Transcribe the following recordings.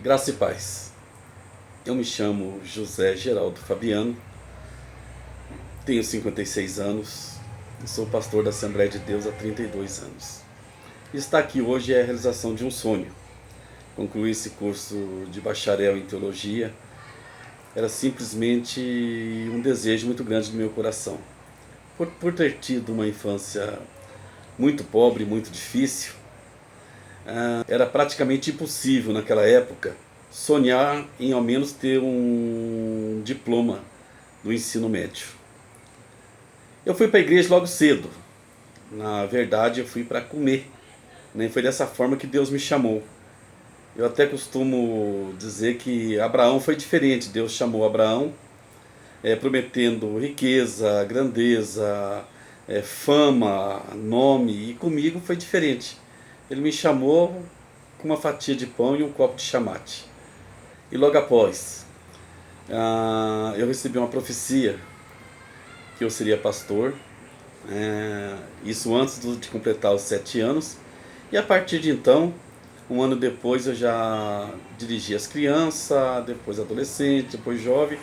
Graça e paz. Eu me chamo José Geraldo Fabiano, tenho 56 anos e sou pastor da Assembleia de Deus há 32 anos. Estar aqui hoje é a realização de um sonho. Concluir esse curso de bacharel em teologia era simplesmente um desejo muito grande no meu coração. Por ter tido uma infância muito pobre, muito difícil, era praticamente impossível naquela época sonhar em ao menos ter um diploma do ensino médio. Eu fui para a igreja logo cedo. Na verdade, eu fui para comer. Né? Foi dessa forma que Deus me chamou. Eu até costumo dizer que Abraão foi diferente. Deus chamou Abraão prometendo riqueza, grandeza, fama, nome. E comigo foi diferente. Ele me chamou com uma fatia de pão e um copo de chamate. E logo após, eu recebi uma profecia que eu seria pastor. Isso antes de completar os 7 anos. E a partir de então, um ano depois, eu já dirigi as crianças, depois adolescente, depois jovem.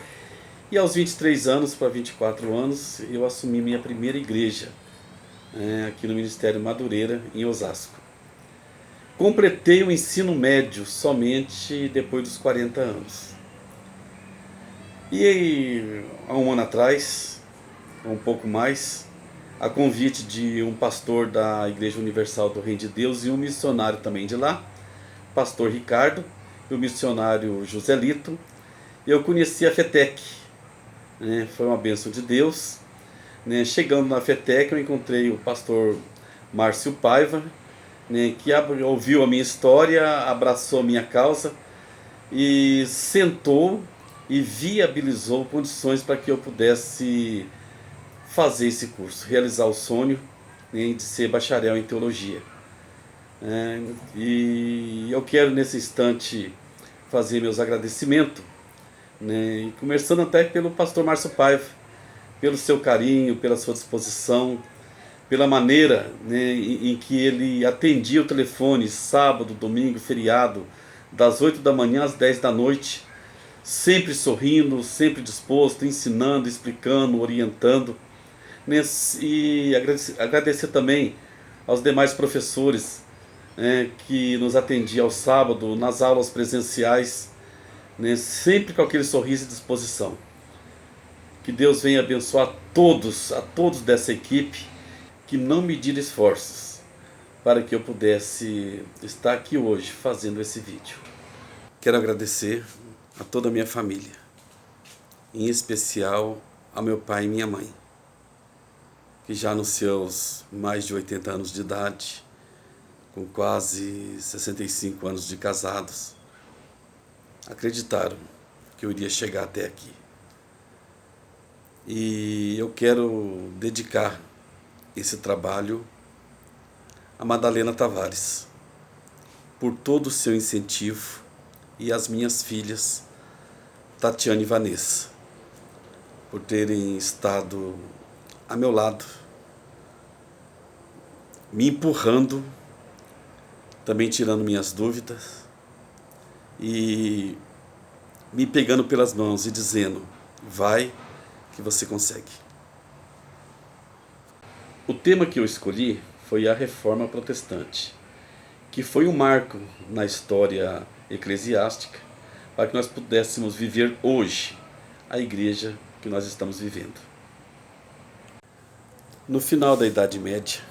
E aos 23 anos para 24 anos, eu assumi minha primeira igreja, aqui no Ministério Madureira, em Osasco. Completei o ensino médio somente depois dos 40 anos. E há um ano atrás, um pouco mais, a convite de um pastor da Igreja Universal do Reino de Deus e um missionário também de lá, pastor Ricardo, e o missionário Joselito, eu conheci a FETEC. Foi uma bênção de Deus. Chegando na FETEC, eu encontrei o pastor Márcio Paiva, que ouviu a minha história, abraçou a minha causa e sentou e viabilizou condições para que eu pudesse fazer esse curso, realizar o sonho de ser bacharel em teologia. E eu quero nesse instante fazer meus agradecimentos, começando até pelo pastor Márcio Paiva, pelo seu carinho, pela sua disposição, pela maneira em que ele atendia o telefone sábado, domingo, feriado, das 8 da manhã às 10 da noite, sempre sorrindo, sempre disposto, ensinando, explicando, orientando. E agradecer também aos demais professores que nos atendiam ao sábado, nas aulas presenciais, sempre com aquele sorriso e disposição. Que Deus venha abençoar a todos dessa equipe, que não mediram esforços para que eu pudesse estar aqui hoje fazendo esse vídeo. Quero agradecer a toda a minha família, em especial ao meu pai e minha mãe, que já nos seus mais de 80 anos de idade, com quase 65 anos de casados, acreditaram que eu iria chegar até aqui. E eu quero dedicar esse trabalho a Madalena Tavares, por todo o seu incentivo, e as minhas filhas, Tatiana e Vanessa, por terem estado a meu lado, me empurrando, também tirando minhas dúvidas e me pegando pelas mãos e dizendo: vai que você consegue. O tema que eu escolhi foi a Reforma Protestante, que foi um marco na história eclesiástica para que nós pudéssemos viver hoje a igreja que nós estamos vivendo. No final da Idade Média,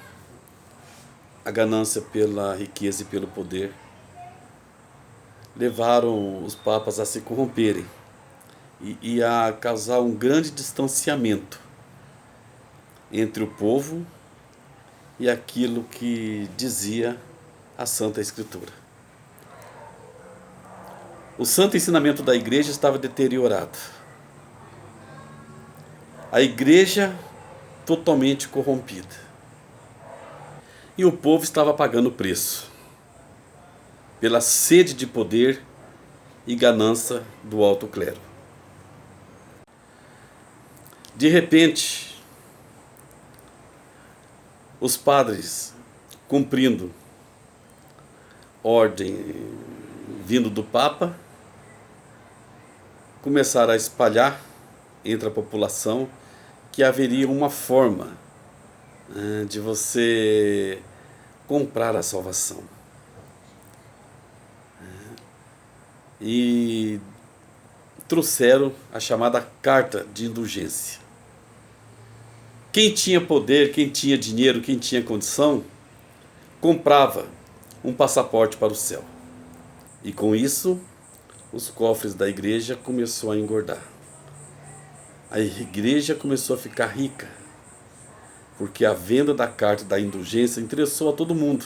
a ganância pela riqueza e pelo poder levaram os papas a se corromperem e a causar um grande distanciamento entre o povo e aquilo que dizia a Santa Escritura. O santo ensinamento da igreja estava deteriorado. A igreja totalmente corrompida. E o povo estava pagando o preço pela sede de poder e ganância do alto clero. De repente, os padres, cumprindo ordem vindo do Papa, começaram a espalhar entre a população que haveria uma forma de você comprar a salvação. E trouxeram a chamada carta de indulgência. Quem tinha poder, quem tinha dinheiro, quem tinha condição, comprava um passaporte para o céu. E com isso, os cofres da igreja começaram a engordar. A igreja começou a ficar rica, porque a venda da carta da indulgência interessou a todo mundo.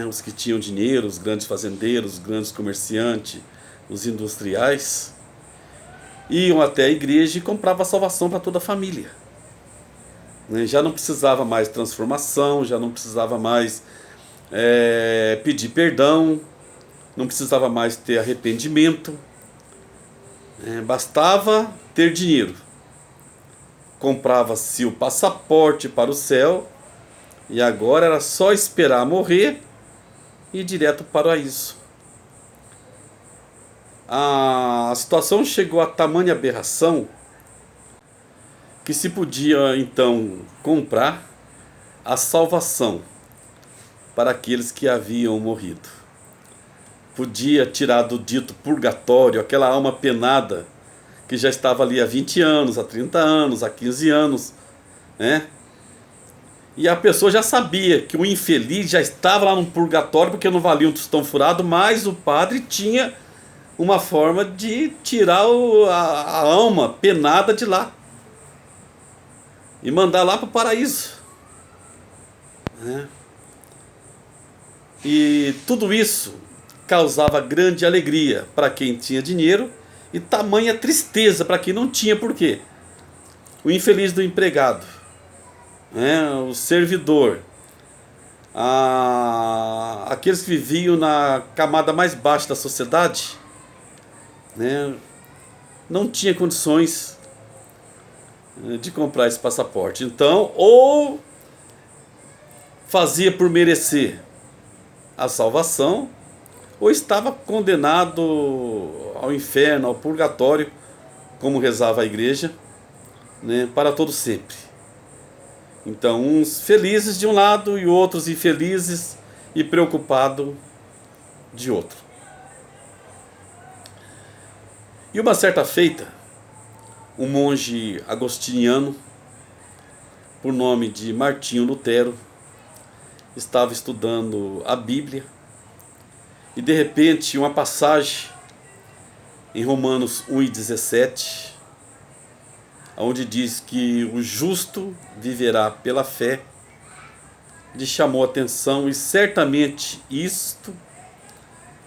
Os que tinham dinheiro, os grandes fazendeiros, os grandes comerciantes, os industriais, iam até a igreja e compravam a salvação para toda a família. Já não precisava mais transformação, já não precisava mais pedir perdão, não precisava mais ter arrependimento, bastava ter dinheiro. Comprava-se o passaporte para o céu e agora era só esperar morrer e ir direto para o paraíso. A situação chegou a tamanha aberração que se podia então comprar a salvação para aqueles que haviam morrido. Podia tirar do dito purgatório aquela alma penada que já estava ali há 20 anos, há 30 anos, há 15 anos, E a pessoa já sabia que o infeliz já estava lá no purgatório porque não valia um tostão furado, mas o padre tinha uma forma de tirar a alma penada de lá e mandar lá para o paraíso. E tudo isso causava grande alegria para quem tinha dinheiro e tamanha tristeza para quem não tinha. Por quê? O infeliz do empregado, o servidor, aqueles que viviam na camada mais baixa da sociedade, não tinha condições de comprar esse passaporte. Então, ou fazia por merecer a salvação, ou estava condenado ao inferno, ao purgatório, como rezava a igreja, para todo sempre. Então, uns felizes de um lado e outros infelizes e preocupados de outro. E uma certa feita, um monge agostiniano, por nome de Martinho Lutero, estava estudando a Bíblia e de repente uma passagem em Romanos 1:17, onde diz que o justo viverá pela fé, lhe chamou a atenção, e certamente isto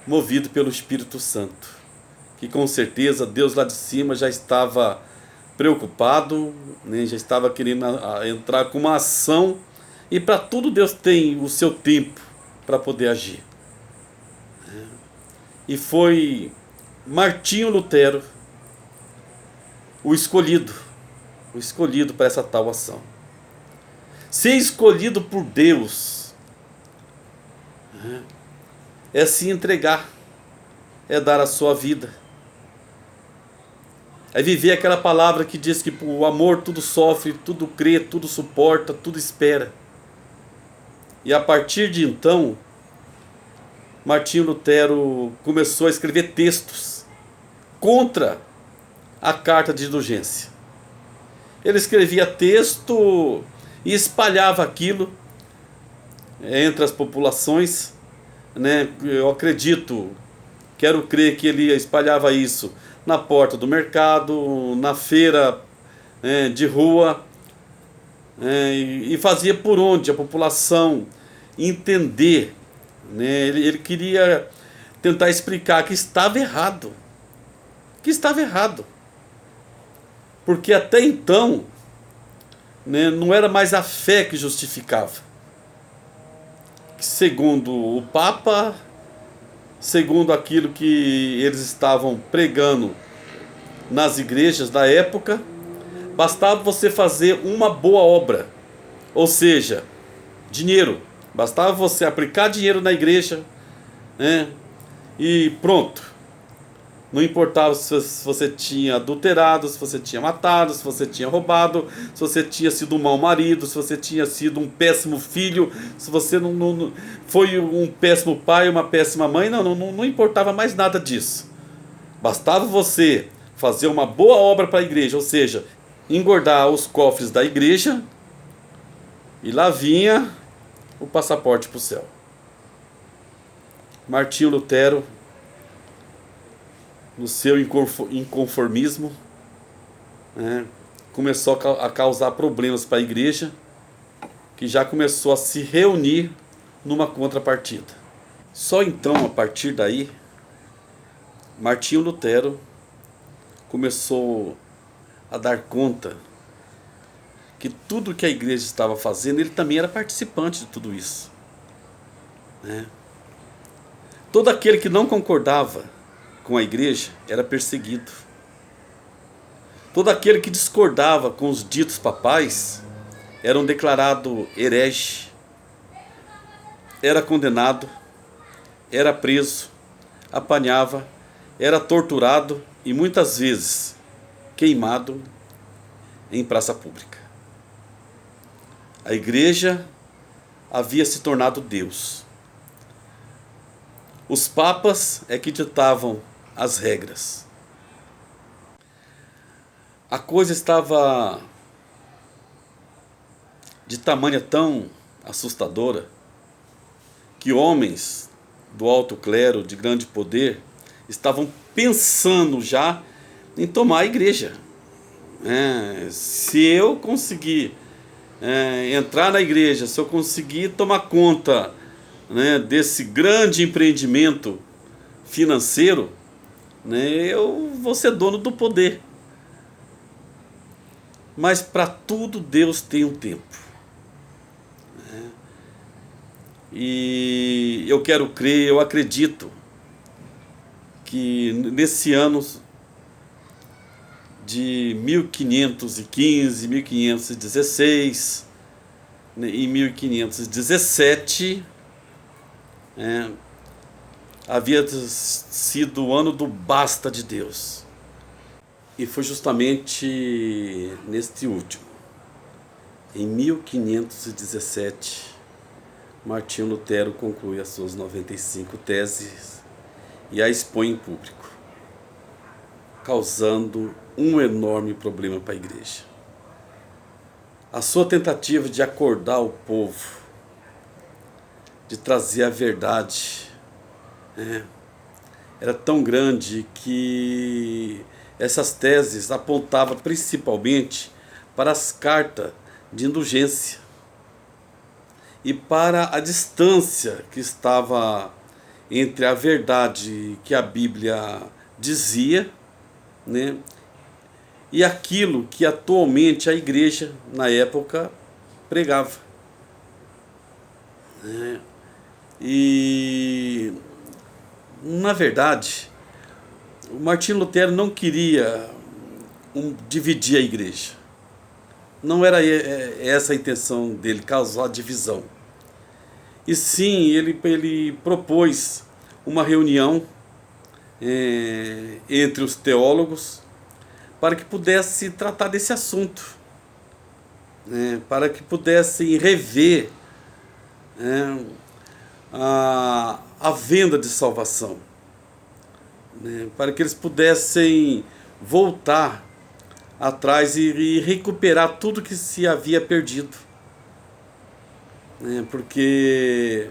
movido pelo Espírito Santo, que com certeza Deus lá de cima já estava preocupado, já estava querendo entrar com uma ação, e para tudo Deus tem o seu tempo para poder agir. E foi Martinho Lutero o escolhido para essa tal ação. Ser escolhido por Deus é se entregar, é dar a sua vida, é viver aquela palavra que diz que o amor tudo sofre, tudo crê, tudo suporta, tudo espera. E a partir de então, Martinho Lutero começou a escrever textos contra a carta de indulgência. Ele escrevia texto e espalhava aquilo entre as populações, Eu acredito, quero crer que ele espalhava isso na porta do mercado, na feira de rua, e fazia por onde a população entender, Ele queria tentar explicar que estava errado, porque até então não era mais a fé que justificava. Segundo o Papa, segundo aquilo que eles estavam pregando nas igrejas da época, bastava você fazer uma boa obra, ou seja, dinheiro. Bastava você aplicar dinheiro na igreja, e pronto. Não importava se você tinha adulterado, se você tinha matado, se você tinha roubado, se você tinha sido um mau marido, se você tinha sido um péssimo filho, se você não foi um péssimo pai, uma péssima mãe, não importava mais nada disso. Bastava você fazer uma boa obra para a igreja, ou seja, engordar os cofres da igreja, e lá vinha o passaporte para o céu. Martinho Lutero, no seu inconformismo, né, começou a causar problemas para a igreja, que já começou a se reunir numa contrapartida. Só então, a partir daí, Martinho Lutero começou a dar conta que tudo que a igreja estava fazendo, ele também era participante de tudo isso, né? Todo aquele que não concordava com a igreja era perseguido. Todo aquele que discordava com os ditos papais era declarado herege, era condenado, era preso, apanhava, era torturado e muitas vezes queimado em praça pública. A igreja havia se tornado Deus. Os papas é que ditavam as regras. A coisa estava de tamanha tão assustadora que homens do alto clero, de grande poder, estavam pensando já em tomar a igreja. Se eu conseguir entrar na igreja, se eu conseguir tomar conta, desse grande empreendimento financeiro, eu vou ser dono do poder. Mas para tudo Deus tem um tempo. E eu quero crer, eu acredito que nesse ano de 1515, 1516 e 1517 havia sido o ano do basta de Deus. E foi justamente neste último, em 1517, Martinho Lutero conclui as suas 95 teses e a expõe em público, causando um enorme problema para a igreja. A sua tentativa de acordar o povo, de trazer a verdade, era tão grande que essas teses apontavam principalmente para as cartas de indulgência e para a distância que estava entre a verdade que a Bíblia dizia, e aquilo que atualmente a igreja, na época, pregava. E, na verdade, o Martinho Lutero não queria dividir a igreja. Não era essa a intenção dele, causar divisão. E sim, ele propôs uma reunião entre os teólogos para que pudesse tratar desse assunto, para que pudessem rever a venda de salvação, para que eles pudessem voltar atrás e recuperar tudo que se havia perdido, porque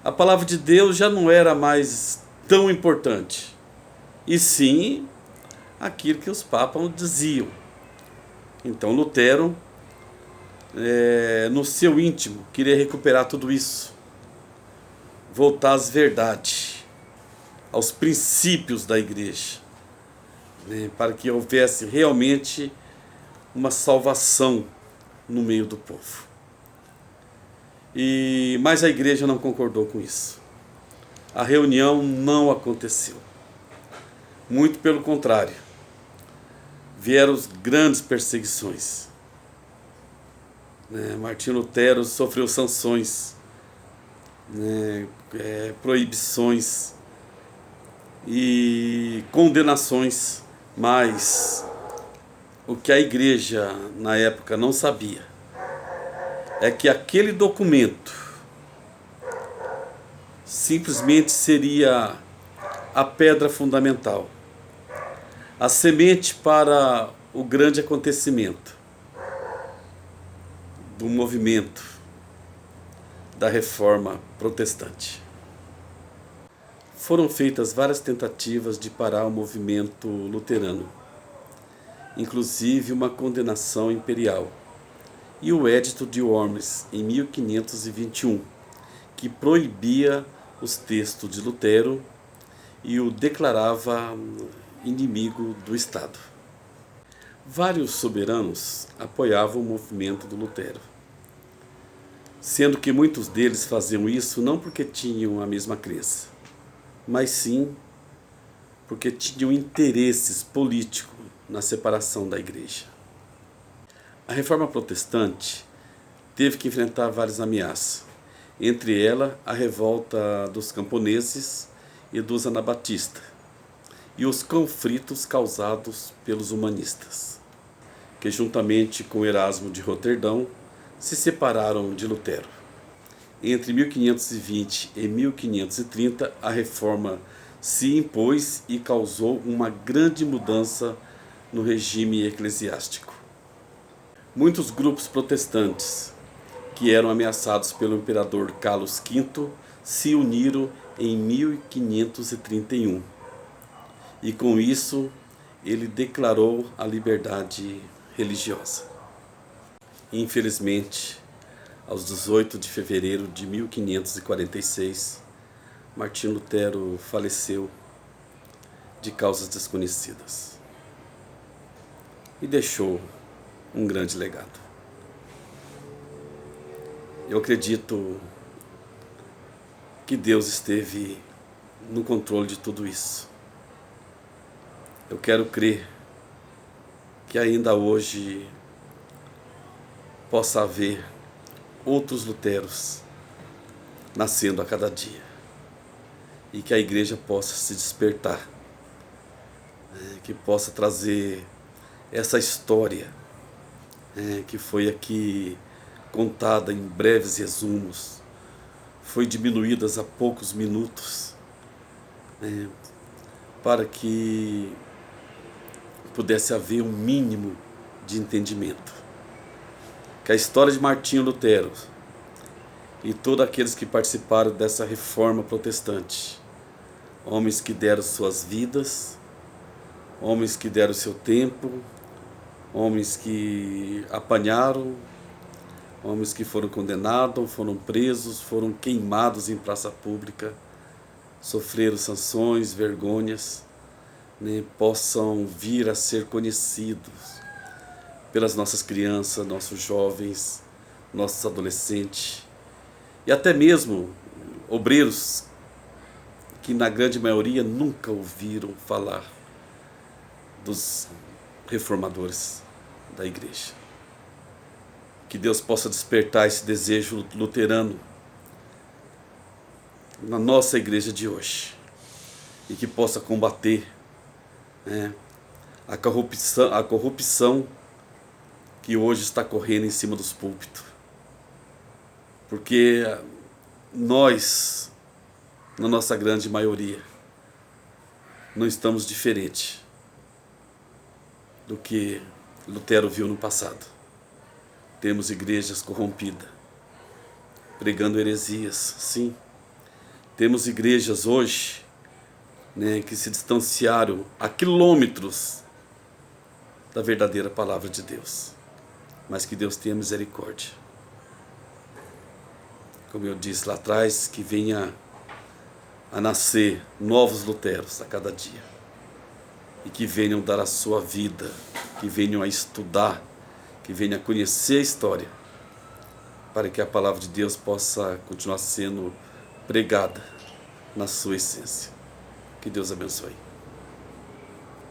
a palavra de Deus já não era mais tão importante, e sim aquilo que os papas diziam. Então Lutero, no seu íntimo, queria recuperar tudo isso, voltar às verdades, aos princípios da igreja, para que houvesse realmente uma salvação no meio do povo. Mas a igreja não concordou com isso. A reunião não aconteceu. Muito pelo contrário. Vieram grandes perseguições. Martinho Lutero sofreu sanções, proibições, e condenações, mas o que a igreja na época não sabia é que aquele documento simplesmente seria a pedra fundamental, a semente para o grande acontecimento do movimento da Reforma Protestante. Foram feitas várias tentativas de parar o movimento luterano, inclusive uma condenação imperial, e o Edito de Worms, em 1521, que proibia os textos de Lutero e o declarava inimigo do Estado. Vários soberanos apoiavam o movimento do Lutero, sendo que muitos deles faziam isso não porque tinham a mesma crença, mas sim porque tinham interesses políticos na separação da igreja. A Reforma Protestante teve que enfrentar várias ameaças, entre elas a revolta dos camponeses e dos anabatistas, e os conflitos causados pelos humanistas, que juntamente com Erasmo de Roterdão se separaram de Lutero. Entre 1520 e 1530, a reforma se impôs e causou uma grande mudança no regime eclesiástico. Muitos grupos protestantes, que eram ameaçados pelo imperador Carlos V, se uniram em 1531. E com isso, ele declarou a liberdade religiosa. Infelizmente, aos 18 de fevereiro de 1546, Martinho Lutero faleceu de causas desconhecidas e deixou um grande legado. Eu acredito que Deus esteve no controle de tudo isso. Eu quero crer que ainda hoje possa haver outros Luteros nascendo a cada dia e que a igreja possa se despertar, que possa trazer essa história que foi aqui contada em breves resumos, foi diminuídas a poucos minutos, para que pudesse haver um mínimo de entendimento. Que a história de Martinho Lutero e todos aqueles que participaram dessa reforma protestante, homens que deram suas vidas, homens que deram seu tempo, homens que apanharam, homens que foram condenados, foram presos, foram queimados em praça pública, sofreram sanções, vergonhas, possam vir a ser conhecidos pelas nossas crianças, nossos jovens, nossos adolescentes e até mesmo obreiros que na grande maioria nunca ouviram falar dos reformadores da igreja. Que Deus possa despertar esse desejo luterano na nossa igreja de hoje e que possa combater a corrupção que hoje está correndo em cima dos púlpitos. Porque nós, na nossa grande maioria, não estamos diferente do que Lutero viu no passado. Temos igrejas corrompidas, pregando heresias, sim. Temos igrejas hoje que se distanciaram a quilômetros da verdadeira palavra de Deus. Mas que Deus tenha misericórdia. Como eu disse lá atrás, que venha a nascer novos Luteros a cada dia. E que venham dar a sua vida, que venham a estudar, que venham a conhecer a história, para que a palavra de Deus possa continuar sendo pregada na sua essência. Que Deus abençoe.